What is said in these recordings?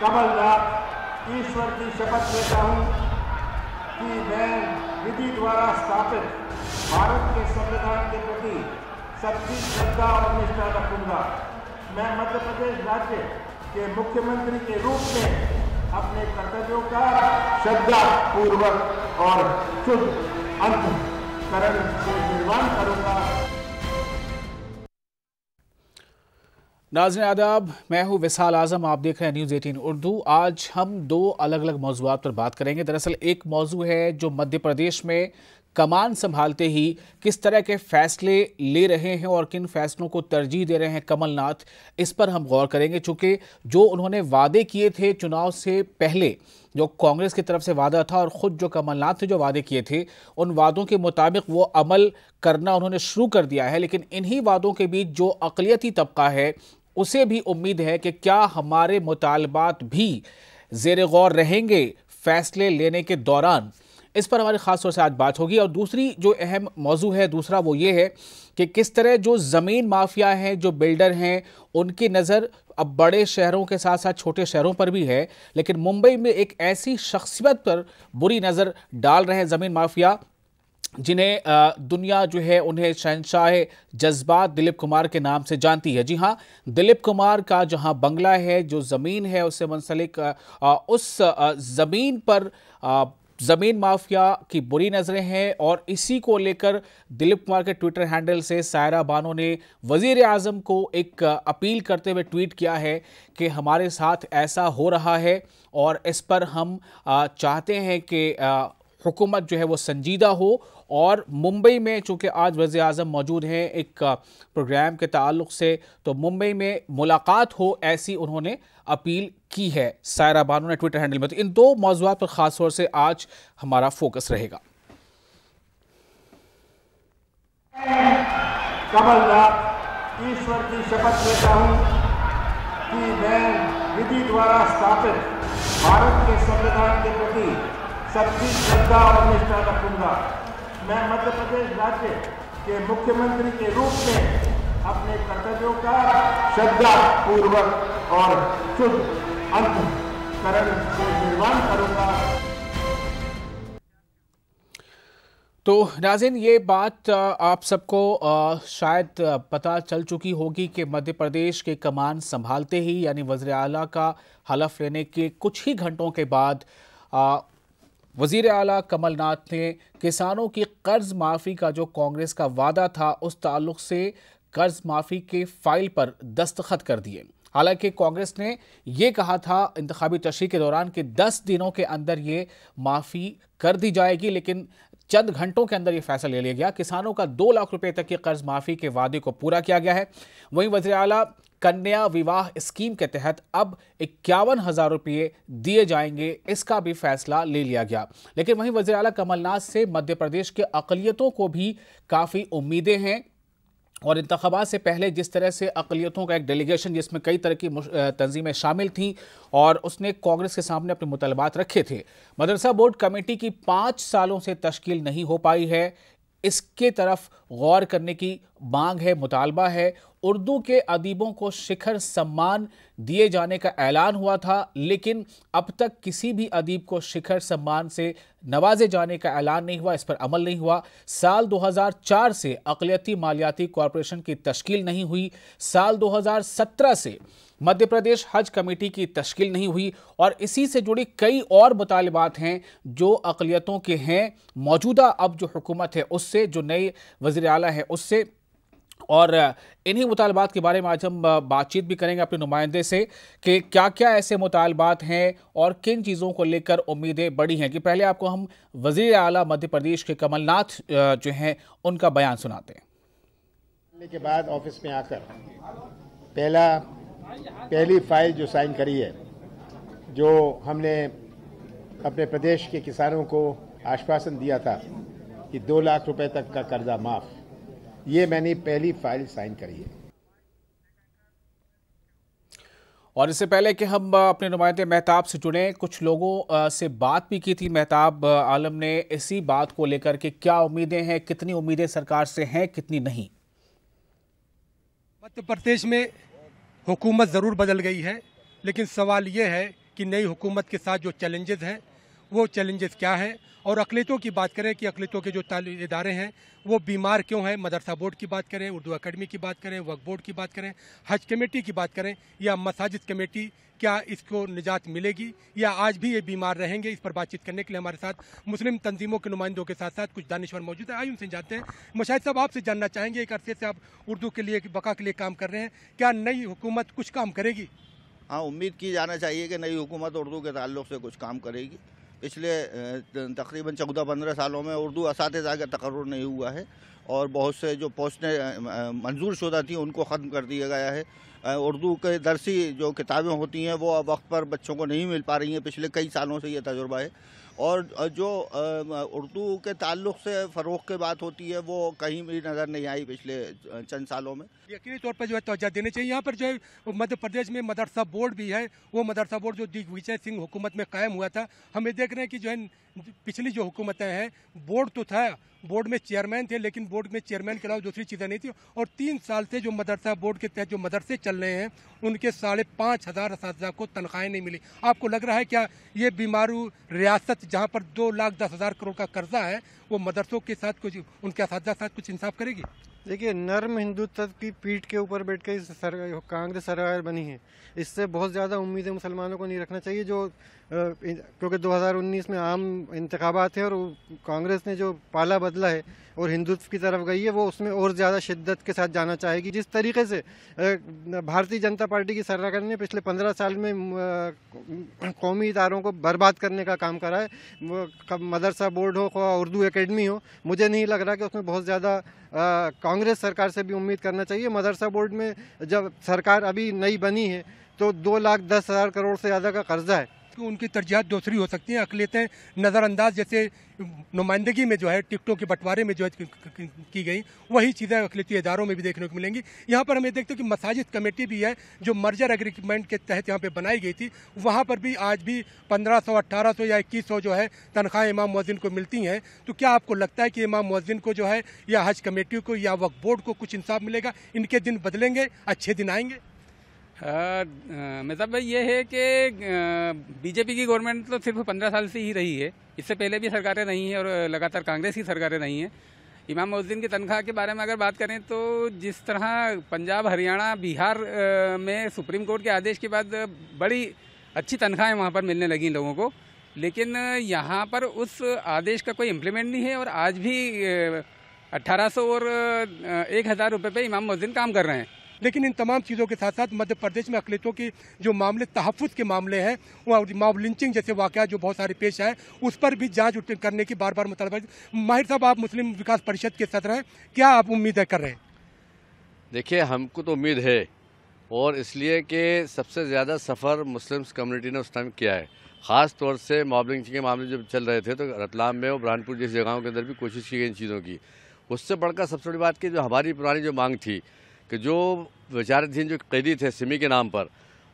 कमलनाथ ईश्वर की शपथ लेता हूँ कि मैं विधि द्वारा स्थापित भारत के संविधान के प्रति सच्ची श्रद्धा और निष्ठा रखूंगा। मैं मध्य प्रदेश राज्य के मुख्यमंत्री के रूप में अपने कर्तव्यों का श्रद्धा पूर्वक और शुद्ध अंतःकरण से निर्वहन करूंगा। नाज़रीन आदाब, मैं हूं विसाल आजम, आप देख रहे हैं न्यूज़ 18 उर्दू। आज हम दो अलग अलग मौज़ूआत पर बात करेंगे। दरअसल एक मौजू है जो मध्य प्रदेश में कमान संभालते ही किस तरह के फैसले ले रहे हैं और किन फैसलों को तरजीह दे रहे हैं कमलनाथ, इस पर हम गौर करेंगे। चूँकि जो उन्होंने वादे किए थे चुनाव से पहले, जो कांग्रेस की तरफ से वादा था और ख़ुद जो कमलनाथ थे जो वादे किए थे, उन वादों के मुताबिक वो अमल करना उन्होंने शुरू कर दिया है। लेकिन इन्हीं वादों के बीच जो अक़लियती तबका है उसे भी उम्मीद है कि क्या हमारे मुतालबात भी ज़ेर गौर रहेंगे फैसले लेने के दौरान। इस पर हमारी ख़ास तौर से आज बात होगी। और दूसरी जो अहम मौजू है, दूसरा वो ये है कि किस तरह जो ज़मीन माफिया हैं, जो बिल्डर हैं, उनकी नज़र अब बड़े शहरों के साथ साथ छोटे शहरों पर भी है। लेकिन मुंबई में एक ऐसी शख्सियत पर बुरी नज़र डाल रहे हैं ज़मीन माफिया, जिन्हें दुनिया जो है उन्हें शहंशाह जज्बात दिलीप कुमार के नाम से जानती है। जी हाँ, दिलीप कुमार का जहाँ बंगला है, जो ज़मीन है उससे मुंसलिक उस ज़मीन पर ज़मीन माफिया की बुरी नज़रें हैं। और इसी को लेकर दिलीप कुमार के ट्विटर हैंडल से सायरा बानो ने वज़ीर आज़म को एक अपील करते हुए ट्वीट किया है कि हमारे साथ ऐसा हो रहा है और इस पर हम चाहते हैं कि हुकूमत जो है वो संजीदा हो। और मुंबई में चूँकि आज वज़ीर आज़म मौजूद हैं एक प्रोग्राम के ताल्लुक़ से, तो मुंबई में मुलाकात हो, ऐसी उन्होंने अपील की है सायरा बानो ने ट्विटर हैंडल में। तो इन दो मौज़ूआत पर ख़ास तौर से आज हमारा फोकस रहेगा। कमलनाथ ईश्वर की शपथ लेता हूँ कि मैं विधि द्वारा स्थापित भारत के संविधान के प्रति सच्ची श्रद्धा और निष्ठा रखूंगा। मैं मध्य प्रदेश राज्य के मुख्यमंत्री के रूप में अपने कर्तव्यों का श्रद्धा पूर्वक और शुद्ध अंतःकरण से निर्वहन करूंगा। तो नाज़रीन, ये बात आप सबको शायद पता चल चुकी होगी कि मध्य प्रदेश के कमान संभालते ही, यानी वज़ीर आला का हलफ लेने के कुछ ही घंटों के बाद वज़ीर आला कमलनाथ ने किसानों की कर्ज माफ़ी का जो कांग्रेस का वादा था उस ताल्लुक़ से कर्ज माफ़ी के फाइल पर दस्तखत कर दिए। हालांकि कांग्रेस ने ये कहा था इंतखाबी तशरीह के दौरान कि 10 दिनों के अंदर ये माफ़ी कर दी जाएगी, लेकिन चंद घंटों के अंदर ये फैसला ले लिया गया। किसानों का 2 लाख रुपए तक के कर्ज माफ़ी के वादे को पूरा किया गया है। वहीं वज़ीर आला कन्या विवाह स्कीम के तहत अब 51,000 रुपये दिए जाएंगे, इसका भी फैसला ले लिया गया। लेकिन वहीं वज़ीर आला कमलनाथ से मध्य प्रदेश के अक़लियतों को भी काफ़ी उम्मीदें हैं। और इंतख़ाबात से पहले जिस तरह से अक़लियतों का एक डेलीगेशन, जिसमें कई तरह की तंजीमें शामिल थीं, और उसने कांग्रेस के सामने अपने मुतालबात रखे थे, मदरसा बोर्ड कमेटी की 5 सालों से तश्कील नहीं हो पाई है, इसके तरफ गौर करने की मांग है, मुतालबा है। उर्दू के अदीबों को शिखर सम्मान दिए जाने का ऐलान हुआ था, लेकिन अब तक किसी भी अदीब को शिखर सम्मान से नवाजे जाने का ऐलान नहीं हुआ, इस पर अमल नहीं हुआ। साल 2004 से अक़लियती मालियाती कॉरपोरेशन की तश्कील नहीं हुई। साल 2017 से मध्य प्रदेश हज कमेटी की तश्कील नहीं हुई। और इसी से जुड़ी कई और मुतालबात हैं जो अक़लियतों के हैं, मौजूदा अब जो हुकूमत है उससे, जो नए वज़ीर आला है उससे। और इन्हीं मुतालबात के बारे में आज हम बातचीत भी करेंगे अपने नुमाइंदे से कि क्या क्या ऐसे मुतालबात हैं और किन चीज़ों को लेकर उम्मीदें बड़ी हैं। कि पहले आपको हम वज़ीर आला मध्य प्रदेश के कमलनाथ जो हैं उनका बयान सुनाते हैं। के बाद ऑफिस में आकर पहली फाइल जो साइन करी है, जो हमने अपने प्रदेश के किसानों को आश्वासन दिया था कि 2 लाख रुपए तक का कर्जा माफ़, ये मैंने पहली फाइल साइन करी है। और इससे पहले कि हम अपने नुमाइंदे महताब से जुड़ें, कुछ लोगों से बात भी की थी महताब आलम ने इसी बात को लेकर कि क्या उम्मीदें हैं, कितनी उम्मीदें सरकार से हैं, कितनी नहीं। मध्य प्रदेश में हुकूमत ज़रूर बदल गई है, लेकिन सवाल ये है कि नई हुकूमत के साथ जो चैलेंजेस हैं वो चैलेंजेस क्या हैं, और अक़लियतों की बात करें कि अक़लियतों के जो इदारे हैं वो बीमार क्यों हैं। मदरसा बोर्ड की बात करें, उर्दू अकेडमी की बात करें, वक्फ बोर्ड की बात करें, हज कमेटी की बात करें या मसाजिद कमेटी, क्या इसको निजात मिलेगी या आज भी ये बीमार रहेंगे। इस पर बातचीत करने के लिए हमारे साथ मुस्लिम तंजीमों के नुमाइंदों के साथ साथ कुछ दानिशवर मौजूद है। आइए उनसे जानते हैं। मुशाहिद साहब, आपसे जानना चाहेंगे, एक अरसे से आप उर्दू के लिए, बका के लिए काम कर रहे हैं, क्या नई हुकूमत कुछ काम करेगी? हाँ, उम्मीद की जाना चाहिए कि नई हुकूमत उर्दू के ताल्लुक़ से कुछ काम करेगी। पिछले तकरीबन 14-15 सालों में उर्दू असातिज़ा का तकर्रुर नहीं हुआ है और बहुत से जो पोस्टें मंजूर शुदा थी उनको ख़त्म कर दिया गया है। उर्दू के दरसी जो किताबें होती हैं वो अब वक्त पर बच्चों को नहीं मिल पा रही हैं। पिछले कई सालों से ये तजुर्बा है। और जो उर्दू के ताल्लुक़ से फ़रोग़ की बात होती है वो कहीं भी नज़र नहीं आई पिछले चंद सालों में। यकीनी तौर पर जो है तवज्जो देनी चाहिए। यहाँ पर जो है मध्य प्रदेश में मदरसा बोर्ड भी है। वो मदरसा बोर्ड जो दिग्विजय सिंह हुकूमत में कायम हुआ था, हम ये देख रहे हैं कि जो है पिछली जो हुकूमतें हैं, बोर्ड तो था, बोर्ड में चेयरमैन थे, लेकिन बोर्ड में चेयरमैन के अलावा दूसरी चीज़ें नहीं थी। और 3 साल से जो मदरसा बोर्ड के तहत जो मदरसे चल रहे हैं उनके 5,500 असातिज़ा को तनख्वाहें नहीं मिली। आपको लग रहा है क्या ये बीमारू रियासत जहाँ पर 2,10,000 करोड़ का कर्जा है वो मदरसों के साथ कुछ, उनके असातिज़ा साथ कुछ इंसाफ करेगी? देखिए, नर्म हिंदुत्व की पीठ के ऊपर बैठ के कांग्रेस सरकार बनी है। इससे बहुत ज़्यादा उम्मीदें मुसलमानों को नहीं रखना चाहिए। क्योंकि 2019 में आम इंतखाबात है और कांग्रेस ने जो पाला बदला है और हिंदुत्व की तरफ गई है, वो उसमें और ज़्यादा शिद्दत के साथ जाना चाहेगी। जिस तरीके से भारतीय जनता पार्टी की सरकार ने पिछले 15 साल में कौमी इदारों को बर्बाद करने का काम करा है, मदरसा बोर्ड हो, उर्दू एकेडमी हो, मुझे नहीं लग रहा कि उसमें बहुत ज़्यादा कांग्रेस सरकार से भी उम्मीद करना चाहिए। मदरसा बोर्ड में जब सरकार अभी नई बनी है तो 2,10,000 करोड़ से ज़्यादा का कर्जा है। उनकी तरजीहात दूसरी हो सकती हैं, अक़लियतें नज़रअंदाज, जैसे नुमाइंदगी में जो है टिकटों के बंटवारे में जो है की गई, वही चीज़ें अक़लियती इदारों में भी देखने को मिलेंगी। यहाँ पर हमें देखते हैं कि मसाजिद कमेटी भी है जो मर्जर एग्रीमेंट के तहत यहाँ पे बनाई गई थी। वहाँ पर भी आज भी 1,500, 1,800 या 2,100 जो है तनख्वाह इमाम मुअज्जिन को मिलती हैं। तो क्या आपको लगता है कि इमाम मुअज्जिन को जो है या हज कमेटी को या वक्फ बोर्ड को कुछ इंसाफ मिलेगा? इनके दिन बदलेंगे, अच्छे दिन आएंगे? मतलब ये है कि बीजेपी की गवर्नमेंट तो सिर्फ 15 साल से ही रही है, इससे पहले भी सरकारें नहीं हैं और लगातार कांग्रेस की सरकारें नहीं हैं। इमाम मुअज्जिन की तनख्वाह के बारे में अगर बात करें तो जिस तरह पंजाब, हरियाणा, बिहार में सुप्रीम कोर्ट के आदेश के बाद बड़ी अच्छी तनख्वाहें वहाँ पर मिलने लगी लोगों को, लेकिन यहाँ पर उस आदेश का कोई इम्प्लीमेंट नहीं है और आज भी 1,800 और 1,000 रुपये पे इमाम मुअज्जिन काम कर रहे हैं। लेकिन इन तमाम चीज़ों के साथ साथ मध्य प्रदेश में अक़लियतों के जो मामले, तहफ़्फ़ुज़ के मामले हैं, वह मॉब लिंचिंग जैसे वाक़या जो बहुत सारे पेश आए, उस पर भी जांच करने की बार बार मुतालबा। माहिर साहब, आप मुस्लिम विकास परिषद के सदर हैं, क्या आप उम्मीदें कर रहे हैं? देखिए, हमको तो उम्मीद है और इसलिए कि सबसे ज़्यादा सफ़र मुस्लिम कम्युनिटी ने उस टाइम किया है। ख़ास तौर से मॉब लिंचिंग के मामले जब चल रहे थे तो रतलाम में और बुरहानपुर जैसी जगहों के अंदर भी कोशिश की गई इन चीज़ों की। उससे बढ़कर सबसे बड़ी बात की जो हमारी पुरानी जो मांग थी कि जो विचाराधीन जो कैदी थे सिमी के नाम पर,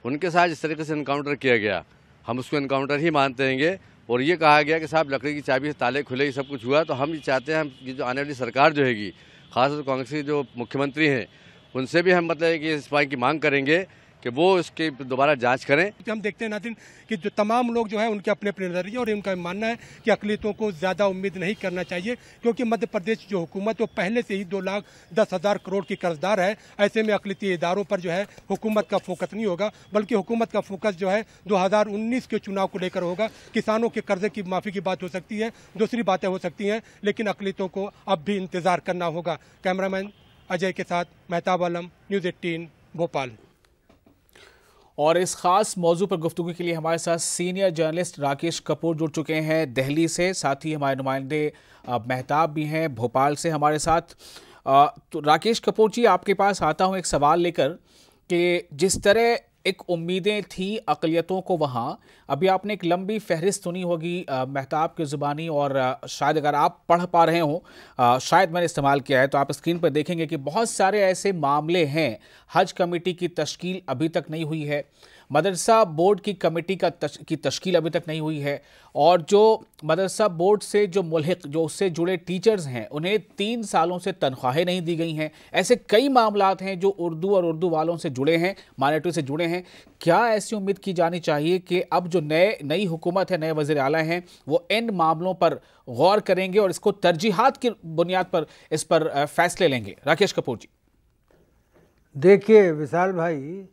उनके साथ जिस तरीके से इनकाउंटर किया गया, हम उसको इनकाउंटर ही मानते हैं। और ये कहा गया कि साहब लकड़ी की चाबी से ताले खुले, ये सब कुछ हुआ। तो हम ये चाहते हैं, हम ये जो आने वाली सरकार जो हैगी, खासतौर से कांग्रेस के जो मुख्यमंत्री हैं, उनसे भी हम मतलब कि इस बात की मांग करेंगे कि वो इसकी दोबारा जांच करें। हम देखते हैं नाज़रीन कि जो तमाम लोग जो है उनके अपने अपने नज़रिए और उनका मानना है कि अक़लियतों को ज़्यादा उम्मीद नहीं करना चाहिए, क्योंकि मध्य प्रदेश जो हुकूमत वो पहले से ही 2,10,000 करोड़ की कर्जदार है। ऐसे में अक़लियती इदारों पर जो है हुकूमत का फोकस नहीं होगा, बल्कि हुकूमत का फोकस जो है 2019 के चुनाव को लेकर होगा। किसानों के कर्जे की माफ़ी की बात हो सकती है, दूसरी बातें हो सकती हैं, लेकिन अक़लियतों को अब भी इंतज़ार करना होगा। कैमरामैन अजय के साथ मेहताब आलम, न्यूज़ 18 भोपाल। और इस खास मौजू पर गुफ्तगू के लिए हमारे साथ सीनियर जर्नलिस्ट राकेश कपूर जुड़ चुके हैं दिल्ली से, साथ ही हमारे नुमाइंदे मेहताब भी हैं भोपाल से हमारे साथ। तो राकेश कपूर जी, आपके पास आता हूं एक सवाल लेकर कि जिस तरह एक उम्मीदें थी अक़लियतों को वहाँ, अभी आपने एक लंबी फहरिस्त सुनी होगी मेहताब की ज़ुबानी, और शायद अगर आप पढ़ पा रहे हों, शायद मैंने इस्तेमाल किया है, तो आप स्क्रीन पर देखेंगे कि बहुत सारे ऐसे मामले हैं। हज कमेटी की तश्कील अभी तक नहीं हुई है, मदरसा बोर्ड की कमेटी की तश्कील अभी तक नहीं हुई है और जो मदरसा बोर्ड से जो मुल्हिक जो उससे जुड़े टीचर्स हैं उन्हें 3 सालों से तनख्वाहें नहीं दी गई हैं। ऐसे कई मामलात हैं जो उर्दू और उर्दू वालों से जुड़े हैं, माइनॉरिटी से जुड़े हैं। क्या ऐसी उम्मीद की जानी चाहिए कि अब जो नई हुकूमत है, नए वज़ीर आला हैं, वो इन मामलों पर गौर करेंगे और इसको तरजीहात की बुनियाद पर इस पर फैसले लेंगे? राकेश कपूर जी। देखिए विशाल भाई,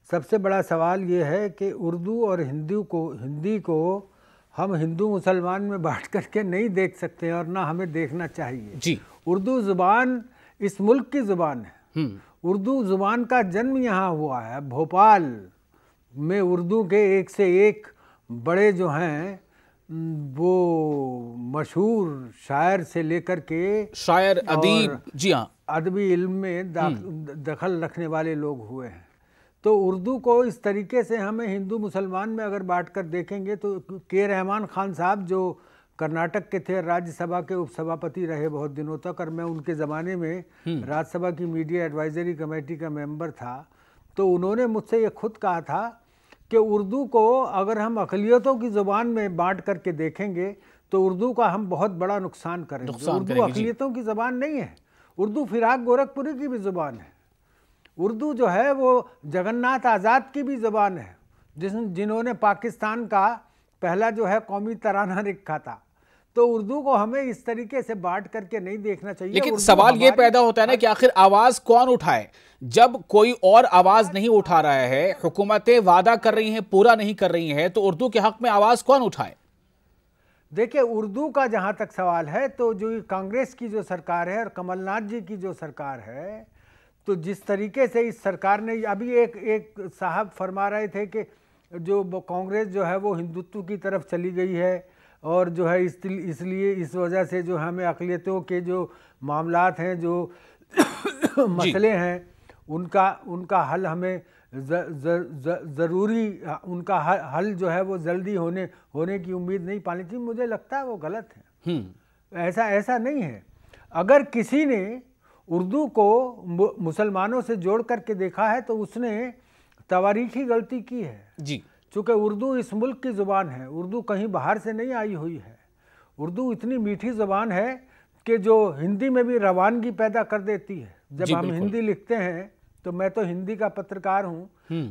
सबसे बड़ा सवाल ये है कि उर्दू और हिंदी को हम हिंदू मुसलमान में बांट करके नहीं देख सकते और ना हमें देखना चाहिए जी। उर्दू ज़ुबान इस मुल्क की ज़ुबान है। उर्दू ज़ुबान का जन्म यहाँ हुआ है। भोपाल में उर्दू के एक से एक बड़े जो हैं वो मशहूर शायर से लेकर के शायर, अदीब, जी हाँ, अदबी इल्म में दखल रखने वाले लोग हुए हैं। तो उर्दू को इस तरीके से हमें हिंदू मुसलमान में अगर बांट कर देखेंगे तो के रहमान खान साहब जो कर्नाटक के थे, राज्यसभा के उपसभापति रहे बहुत दिनों तक, और मैं उनके ज़माने में राज्यसभा की मीडिया एडवाइजरी कमेटी का मेंबर था, तो उन्होंने मुझसे ये खुद कहा था कि उर्दू को अगर हम अक़लियतों की ज़ुबान में बांट करके देखेंगे तो उर्दू का हम बहुत बड़ा नुकसान करेंगे। उर्दू अक़लियतों की ज़ुबान नहीं है, उर्दू फिराक गोरखपुरी की भी ज़ुबान है। उर्दू जो है वो जगन्नाथ आज़ाद की भी ज़ुबान है, जिन्होंने पाकिस्तान का पहला जो है कौमी तराना लिखा था। तो उर्दू को हमें इस तरीके से बांट करके नहीं देखना चाहिए। लेकिन सवाल ये पैदा होता है ना कि आखिर आवाज़ कौन उठाए जब कोई और आवाज़ नहीं उठा रहा है। हुकूमतें वादा कर रही हैं, पूरा नहीं कर रही हैं, तो उर्दू के हक में आवाज़ कौन उठाए? देखिए, उर्दू का जहाँ तक सवाल है तो जो कांग्रेस की जो सरकार है और कमलनाथ जी की जो सरकार है, तो जिस तरीके से इस सरकार ने अभी एक साहब फरमा रहे थे कि जो कांग्रेस जो है वो हिंदुत्व की तरफ चली गई है और जो है इसलिए इस वजह से जो हमें अक़लियतों के जो मामलात हैं, जो मसले हैं, उनका हल हमें ज़रूरी उनका हल जो है वो जल्दी होने की उम्मीद नहीं पानी चाहिए। मुझे लगता है वो गलत है। ऐसा नहीं है। अगर किसी ने उर्दू को मुसलमानों से जोड़ करके देखा है तो उसने तवारीखी गलती की है जी। चूँकि उर्दू इस मुल्क की ज़ुबान है, उर्दू कहीं बाहर से नहीं आई हुई है। उर्दू इतनी मीठी ज़ुबान है कि जो हिंदी में भी रवानगी पैदा कर देती है। जब हम हिंदी लिखते हैं, तो मैं तो हिंदी का पत्रकार हूँ,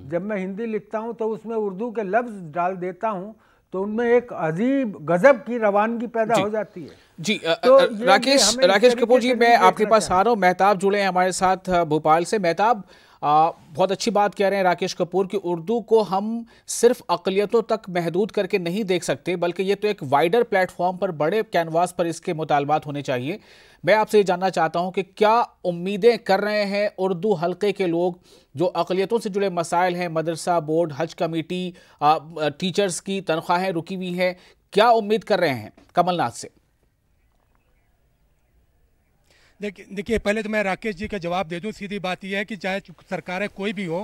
जब मैं हिंदी लिखता हूँ तो उसमें उर्दू के लफ्ज़ डाल देता हूँ तो उनमें एक अजीब गजब की रवानगी पैदा हो जाती है जी। तो राकेश कपूर जी, मैं आपके पास आ रहा हूँ। मेहताब जुड़े हैं हमारे साथ भोपाल से। मेहताब, बहुत अच्छी बात कह रहे हैं राकेश कपूर कि उर्दू को हम सिर्फ अक़लियतों तक महदूद करके नहीं देख सकते, बल्कि ये तो एक वाइडर प्लेटफॉर्म पर, बड़े कैनवास पर इसके मुतालबात होने चाहिए। मैं आपसे ये जानना चाहता हूं कि क्या उम्मीदें कर रहे हैं उर्दू हल्के के लोग जो अक़लियतों से जुड़े मसाइल हैं, मदरसा बोर्ड, हज कमेटी, टीचर्स की तनख्वाहें रुकी हुई हैं, क्या उम्मीद कर रहे हैं कमलनाथ से? देखिए, पहले तो मैं राकेश जी का जवाब दे दूं। सीधी बात यह है कि चाहे सरकारें कोई भी हो,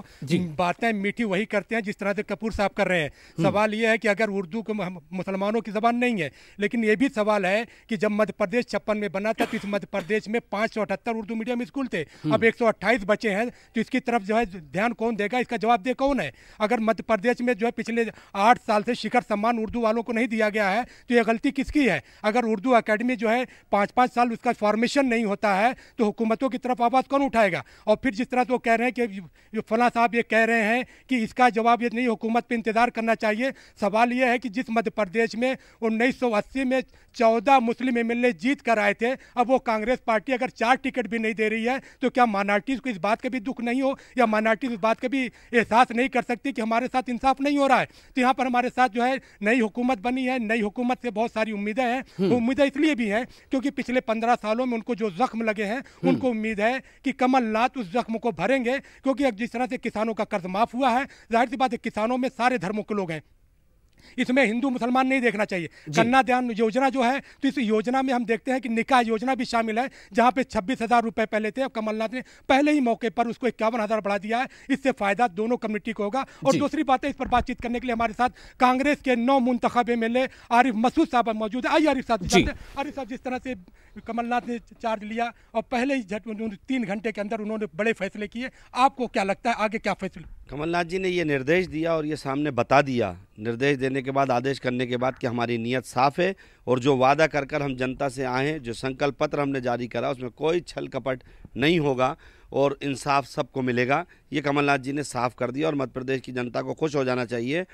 बातें मीठी वही करते हैं जिस तरह से कपूर साहब कर रहे हैं। सवाल यह है कि अगर उर्दू को मुसलमानों की ज़बान नहीं है, लेकिन ये भी सवाल है कि जब मध्य प्रदेश 56 में बना था तो इस मध्य प्रदेश में 578 उर्दू मीडियम स्कूल थे, अब 128 बचे हैं, तो इसकी तरफ जो है ध्यान कौन देगा, इसका जवाब दे कौन है? अगर मध्य प्रदेश में जो है पिछले 8 साल से शिखर सम्मान उर्दू वालों को नहीं दिया गया है तो ये गलती किसकी है? अगर उर्दू अकेडमी जो है 5-5 साल उसका फॉर्मेशन नहीं होता है तो हुकूमतों की तरफ आवाज़ कौन उठाएगा? और फिर जिस तरह से वो कह रहे हैं कि फला साहब ये कह रहे हैं कि इसका जवाब ये नहीं, हुकूमत पे इंतज़ार करना चाहिए। सवाल ये है कि जिस मध्य प्रदेश में 1980 में 14 मुस्लिम एमएलए जीत कर आए थे, अब वो कांग्रेस पार्टी अगर 4 टिकट भी नहीं दे रही है तो क्या माइनॉरिटीज़ को इस बात का भी दुख नहीं हो, या माइनॉरिटीज़ इस बात का भी एहसास नहीं कर सकती कि हमारे साथ इंसाफ नहीं हो रहा है? तो यहाँ पर हमारे साथ जो है नई हुकूमत बनी है, नई हुकूमत से बहुत सारी उम्मीदें हैं। उम्मीदें इसलिए भी हैं क्योंकि पिछले 15 सालों में उनको जो जख्म लगे हैं, उनको उम्मीद है कि कमलनाथ उस जख्म को भरेंगे, क्योंकि अब जिस तरह से किसानों का कर्ज माफ हुआ है, जाहिर सी बात है किसानों में सारे धर्मों के लोग हैं, इसमें हिंदू मुसलमान नहीं देखना चाहिए। कन्यादान योजना जो है, तो इस योजना में हम देखते हैं कि निकाह योजना भी शामिल है, जहां पे 26,000 रुपए पहले थे, अब कमलनाथ ने पहले ही मौके पर उसको 51,000 बढ़ा दिया है। इससे फायदा दोनों कम्युनिटी को होगा। और दूसरी बात है, इस पर बातचीत करने के लिए हमारे साथ कांग्रेस के 9 मुंतखब एमएलए आरिफ मसूद साहब मौजूद है। आइए आरिफ साहब, जिस तरह से कमलनाथ ने चार्ज लिया और पहले ही 3 घंटे के अंदर उन्होंने बड़े फैसले किए, आपको क्या लगता है आगे क्या फैसले? कमलनाथ जी ने ये निर्देश दिया और ये सामने बता दिया, निर्देश देने के बाद, आदेश करने के बाद, कि हमारी नीयत साफ़ है और जो वादा कर कर हम जनता से आए हैं, जो संकल्प पत्र हमने जारी करा, उसमें कोई छल कपट नहीं होगा और इंसाफ सबको मिलेगा। ये कमलनाथ जी ने साफ कर दिया और मध्य प्रदेश की जनता को खुश हो जाना चाहिए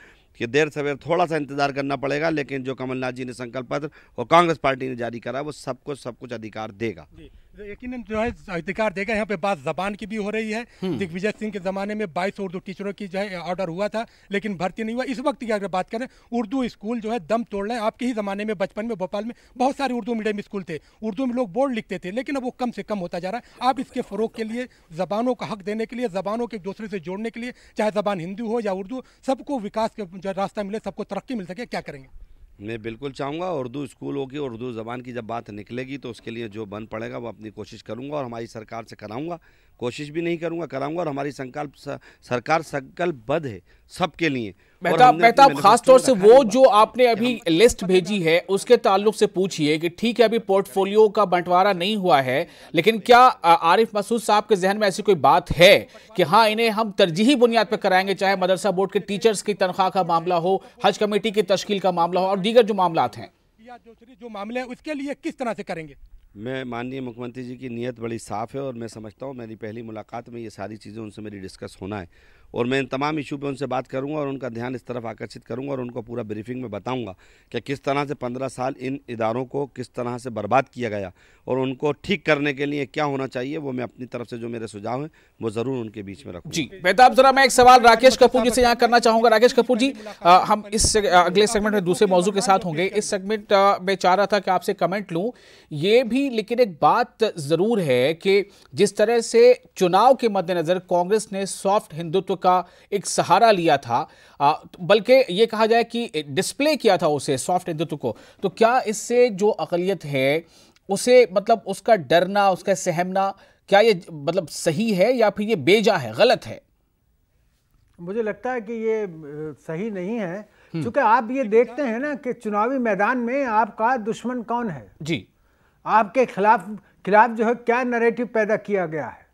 कि देर सवेर थोड़ा सा इंतजार करना पड़ेगा, लेकिन जो कमलनाथ जी ने संकल्प पत्र और कांग्रेस पार्टी ने जारी करा वो सब कुछ अधिकार देगा। यकीनन जो है अधिकार देगा। यहाँ पे बात जबान की भी हो रही है। दिग्विजय सिंह के ज़माने में 22 उर्दू टीचरों की जो है ऑर्डर हुआ था, लेकिन भर्ती नहीं हुआ। इस वक्त की अगर बात करें, उर्दू स्कूल जो है दम तोड़ रहे हैं। आपके ही ज़माने में बचपन में भोपाल में बहुत सारे उर्दू मीडियम स्कूल थे, उर्दू में लोग बोर्ड लिखते थे, लेकिन अब वो कम से कम होता जा रहा है। आप इसके फ़रोग के लिए, ज़बानों का हक देने के लिए, ज़बानों के एक दूसरे से जोड़ने के लिए, चाहे ज़बान हिंदी हो या उर्दू, सबको विकास का जो रास्ता मिले, सबको तरक्की मिल सके, क्या करेंगे? मैं बिल्कुल चाहूँगा उर्दू स्कूल होगी, उर्दू ज़बान की जब बात निकलेगी तो उसके लिए जो बन पड़ेगा वो अपनी कोशिश करूँगा और हमारी सरकार से कराऊँगा। कोशिश भी नहीं करूँगा, कराऊँगा। और हमारी सरकार संकल्पबद्ध है सबके लिए। मेहताब, खास तौर से वो जो आपने अभी लिस्ट भेजी है उसके ताल्लुक से पूछिए कि ठीक है अभी पोर्टफोलियो का बंटवारा नहीं हुआ है, लेकिन क्या आरिफ मसूद साहब के जहन में ऐसी कोई बात है कि हाँ इन्हें हम तरजीही बुनियाद पर कराएंगे, चाहे मदरसा बोर्ड के टीचर्स की तनख्वाह का मामला हो, हज कमेटी की तश्कील का मामला हो और दीगर जो मामलात हैं, या जो मामले हैं उसके लिए किस तरह से करेंगे? मैं माननीय मुख्यमंत्री जी की नीयत बड़ी साफ़ है और मैं समझता हूँ मेरी पहली मुलाकात में ये सारी चीज़ें उनसे मेरी डिस्कस होना है और मैं इन तमाम इशू पे उनसे बात करूंगा और उनका ध्यान इस तरफ आकर्षित करूंगा और उनको पूरा ब्रीफिंग में बताऊंगा कि किस तरह से 15 साल इन इदारों को किस तरह से बर्बाद किया गया और उनको ठीक करने के लिए क्या होना चाहिए। वो मैं अपनी तरफ से जो मेरे सुझाव हैं वो ज़रूर उनके बीच में रखूंगा। जी मेहताब, जरा मैं एक सवाल राकेश कपूर जी से यहाँ करना चाहूँगा। राकेश कपूर जी, हम इस अगले सेगमेंट में दूसरे मौजू के साथ होंगे। इस सेगमेंट में चाह रहा था कि आपसे कमेंट लूँ ये भी, लेकिन एक बात ज़रूर है कि जिस तरह से चुनाव के मद्देनज़र कांग्रेस ने सॉफ्ट हिंदुत्व का एक सहारा लिया था, बल्कि ये कहा जाए कि डिस्प्ले किया था उसे सॉफ्ट हिंदुत्व को, तो क्या इससे जो अक़लियत है उसे मतलब उसका डरना, उसका सहमना, क्या ये मतलब सही है या फिर ये बेजा है, गलत है? मुझे लगता है कि ये सही नहीं है, क्योंकि आप ये देखते हैं ना कि चुनावी मैदान में आपका दुश्मन कौन है जी, आपके खिलाफ जो है क्या नैरेटिव पैदा किया गया है।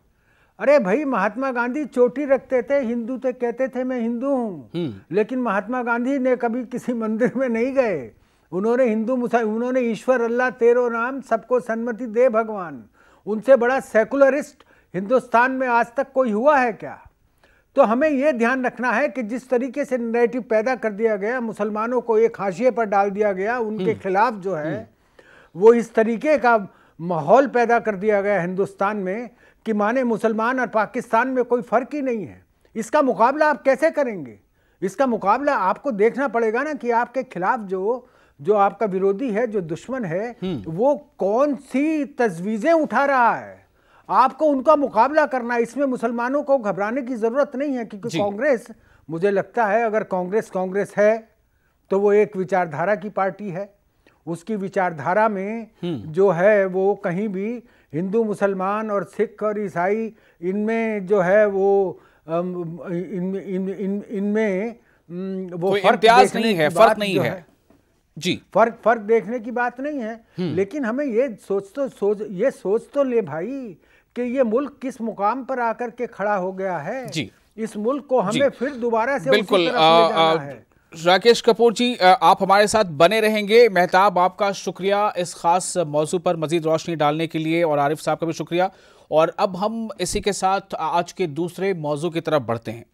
अरे भाई, महात्मा गांधी चोटी रखते थे, हिंदू थे, कहते थे मैं हिंदू हूं, लेकिन महात्मा गांधी ने कभी किसी मंदिर में नहीं गए। उन्होंने ईश्वर अल्लाह तेरो नाम सबको सन्मति दे भगवान, उनसे बड़ा सेकुलरिस्ट हिंदुस्तान में आज तक कोई हुआ है क्या? तो हमें यह ध्यान रखना है कि जिस तरीके से नैरेटिव पैदा कर दिया गया, मुसलमानों को एक हाशिए पर डाल दिया गया, उनके खिलाफ जो है वो इस तरीके का माहौल पैदा कर दिया गया हिंदुस्तान में कि माने मुसलमान और पाकिस्तान में कोई फ़र्क ही नहीं है। इसका मुकाबला आप कैसे करेंगे? इसका मुकाबला आपको देखना पड़ेगा ना कि आपके खिलाफ जो आपका विरोधी है, जो दुश्मन है, वो कौन सी तजवीज़ें उठा रहा है। आपको उनका मुकाबला करना, इसमें मुसलमानों को घबराने की ज़रूरत नहीं है, क्योंकि कांग्रेस, मुझे लगता है अगर कांग्रेस है तो वो एक विचारधारा की पार्टी है। उसकी विचारधारा में जो है वो कहीं भी हिंदू, मुसलमान और सिख और ईसाई, इनमें जो है वो इनमें वो इम्तियाज नहीं है, फर्क नहीं है जी, फर्क देखने की बात नहीं है। लेकिन हमें ये सोच तो ले भाई कि ये मुल्क किस मुकाम पर आकर के खड़ा हो गया है जी। इस मुल्क को हमें फिर दोबारा से बिल्कुल उसी तरफ ले जाना है। राकेश कपूर जी, आप हमारे साथ बने रहेंगे। मेहताब, आपका शुक्रिया इस खास मौजू पर मजीद रोशनी डालने के लिए, और आरिफ साहब का भी शुक्रिया। और अब हम इसी के साथ आज के दूसरे मौजू की तरफ बढ़ते हैं।